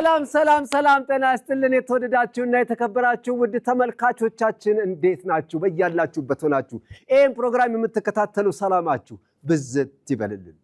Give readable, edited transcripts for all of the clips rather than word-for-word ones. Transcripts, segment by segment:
ሰላም ጤና ይስጥልን የተወደዳችሁና የተከበራችሁ ውድ ተመልካቾቻችን እንዴት ናችሁ? በእያላችሁበት ሆናችሁ ይሄን ፕሮግራም የምትከታተሉ ሰላማችሁ ብዝት ይበልልን።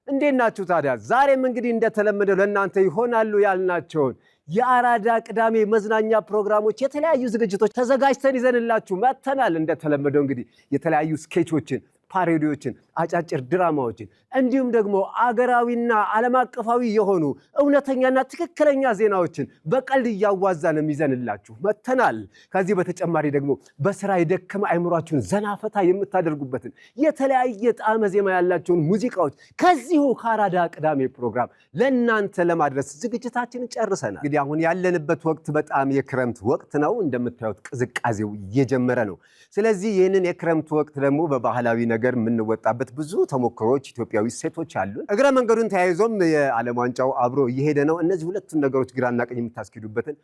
እንዴት ናችሁ ታዲያ? ዛሬም እንግዲህ እንደተለመደው ለእናንተ ይሆናሉ ያልናቸውን የአራዳ ቅዳሜ መዝናኛ ፕሮግራሞች የተለያዩ ዝግጅቶች ተዘጋጅተን ይዘንላችሁ መጥተናል። እንደተለመደው እንግዲህ የተለያዩ ስኬቾችን፣ ፓሮዲዎችን፣ አጫጭር ድራማዎችን እንዲሁም ደግሞ አገራዊና ዓለም አቀፋዊ የሆኑ እውነተኛና ትክክለኛ ዜናዎችን በቀልድ እያዋዛንም ይዘንላችሁ መጥተናል። ከዚህ በተጨማሪ ደግሞ በስራ የደከመ አይምሯችሁን ዘናፈታ የምታደርጉበትን የተለያየ ጣዕመ ዜማ ያላቸውን ሙዚቃዎች ከዚሁ ከአራዳ ቅዳሜ ፕሮግራም ለእናንተ ለማድረስ ዝግጅታችንን ጨርሰናል። እንግዲህ አሁን ያለንበት ወቅት በጣም የክረምት ወቅት ነው። እንደምታዩት ቅዝቃዜው እየጀመረ ነው። ስለዚህ ይህንን የክረምት ወቅት ደግሞ በባህላዊ ነገር የምንወጣበት ብዙ ተሞክሮች ኢትዮጵያዊ ሴቶች አሉ። እግረ መንገዱን ተያይዞም የዓለም ዋንጫው አብሮ እየሄደ ነው። እነዚህ ሁለቱን ነገሮች ግራና ቀኝ የምታስኬዱበትን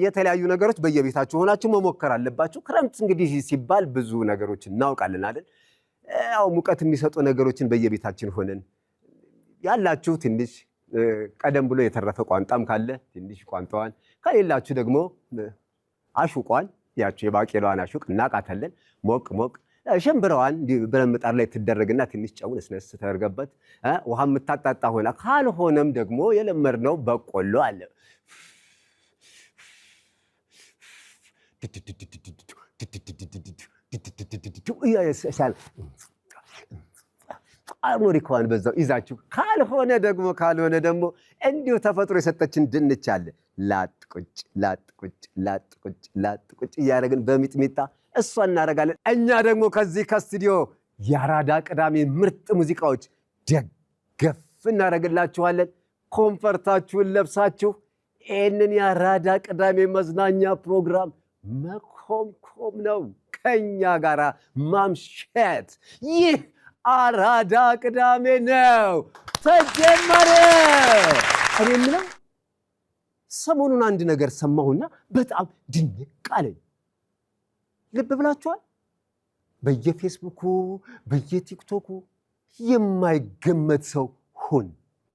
የተለያዩ ነገሮች በየቤታችሁ ሆናችሁ መሞከር አለባችሁ። ክረምት እንግዲህ ሲባል ብዙ ነገሮች እናውቃለን አይደል? ያው ሙቀት የሚሰጡ ነገሮችን በየቤታችን ሆነን ያላችሁ ትንሽ ቀደም ብሎ የተረፈ ቋንጣም ካለ ትንሽ ቋንጣዋን፣ ከሌላችሁ ደግሞ አሹቋን ያችሁ የባቄላዋን አሹቅ እናቃታለን። ሞቅ ሽምብራዋን ብረት ምጣድ ላይ ትደረግና ትንሽ ጨው ነስነስ ተደርገበት ውሃ የምታጣጣ ሆና፣ ካልሆነም ደግሞ የለመድነው በቆሎ አለ። አሞሪካዋን በዛው ይዛችሁ፣ ካልሆነ ደግሞ እንዲሁ ተፈጥሮ የሰጠችን ድንች አለ። ላጥ ቁጭ እያደረግን በሚጥሚጣ እሷ እናደርጋለን። እኛ ደግሞ ከዚህ ከስቱዲዮ የአራዳ ቅዳሜ ምርጥ ሙዚቃዎች ደገፍ እናደርግላችኋለን። ኮምፈርታችሁን ለብሳችሁ ይህንን የአራዳ ቅዳሜ መዝናኛ ፕሮግራም መኮምኮም ነው፣ ከኛ ጋራ ማምሸት። ይህ አራዳ ቅዳሜ ነው፣ ተጀመረ። እኔ የምለው ሰሞኑን አንድ ነገር ሰማሁና በጣም ድንቅ አለኝ። ልብ ብላችኋል? በየፌስቡኩ በየቲክቶኩ የማይገመት ሰው ሁን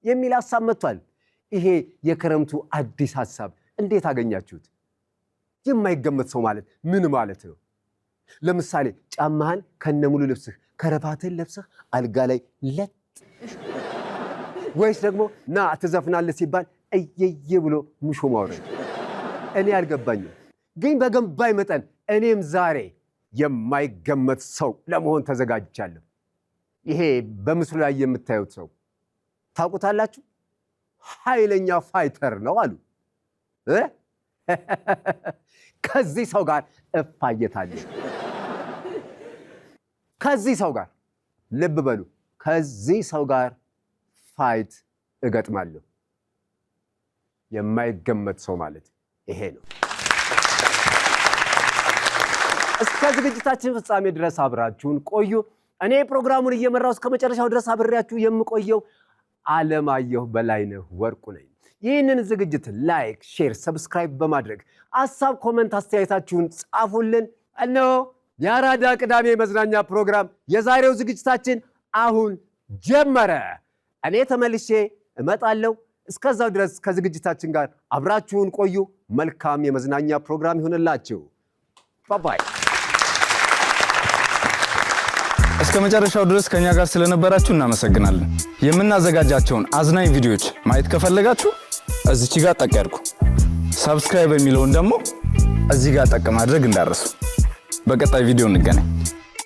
የሚል ሐሳብ መጥቷል። ይሄ የክረምቱ አዲስ ሐሳብ እንዴት አገኛችሁት? የማይገመት ሰው ማለት ምን ማለት ነው? ለምሳሌ ጫማህን ከነሙሉ ልብስህ ከረባትህን ለብሰህ አልጋ ላይ ለጥ፣ ወይስ ደግሞ ና ትዘፍናለህ ሲባል እየየ ብሎ ሙሾ ማውረድ? እኔ አልገባኝም፣ ግን በገባኝ መጠን እኔም ዛሬ የማይገመት ሰው ለመሆን ተዘጋጅቻለሁ። ይሄ በምስሉ ላይ የምታዩት ሰው ታውቁታላችሁ? ኃይለኛ ፋይተር ነው አሉ። ከዚህ ሰው ጋር እፋየታለሁ። ከዚህ ሰው ጋር ልብ በሉ፣ ከዚህ ሰው ጋር ፋይት እገጥማለሁ። የማይገመት ሰው ማለት ይሄ ነው። እስከ ዝግጅታችን ፍጻሜ ድረስ አብራችሁን ቆዩ። እኔ ፕሮግራሙን እየመራው እስከ መጨረሻው ድረስ አብሬያችሁ የምቆየው አለማየሁ በላይነህ ወርቁ ነኝ። ይህንን ዝግጅት ላይክ፣ ሼር፣ ሰብስክራይብ በማድረግ ሐሳብ፣ ኮሜንት አስተያየታችሁን ጻፉልን። እነሆ የአራዳ ቅዳሜ መዝናኛ ፕሮግራም የዛሬው ዝግጅታችን አሁን ጀመረ። እኔ ተመልሼ እመጣለሁ። እስከዛው ድረስ ከዝግጅታችን ጋር አብራችሁን ቆዩ። መልካም የመዝናኛ ፕሮግራም ይሁንላችሁ። ባይ። እስከ መጨረሻው ድረስ ከኛ ጋር ስለነበራችሁ እናመሰግናለን። የምናዘጋጃቸውን አዝናኝ ቪዲዮዎች ማየት ከፈለጋችሁ እዚች ጋር ጠቅ ያድርጉ። ሰብስክራይብ የሚለውን ደግሞ እዚህ ጋር ጠቅ ማድረግ እንዳትረሱ። በቀጣይ ቪዲዮ እንገናኝ።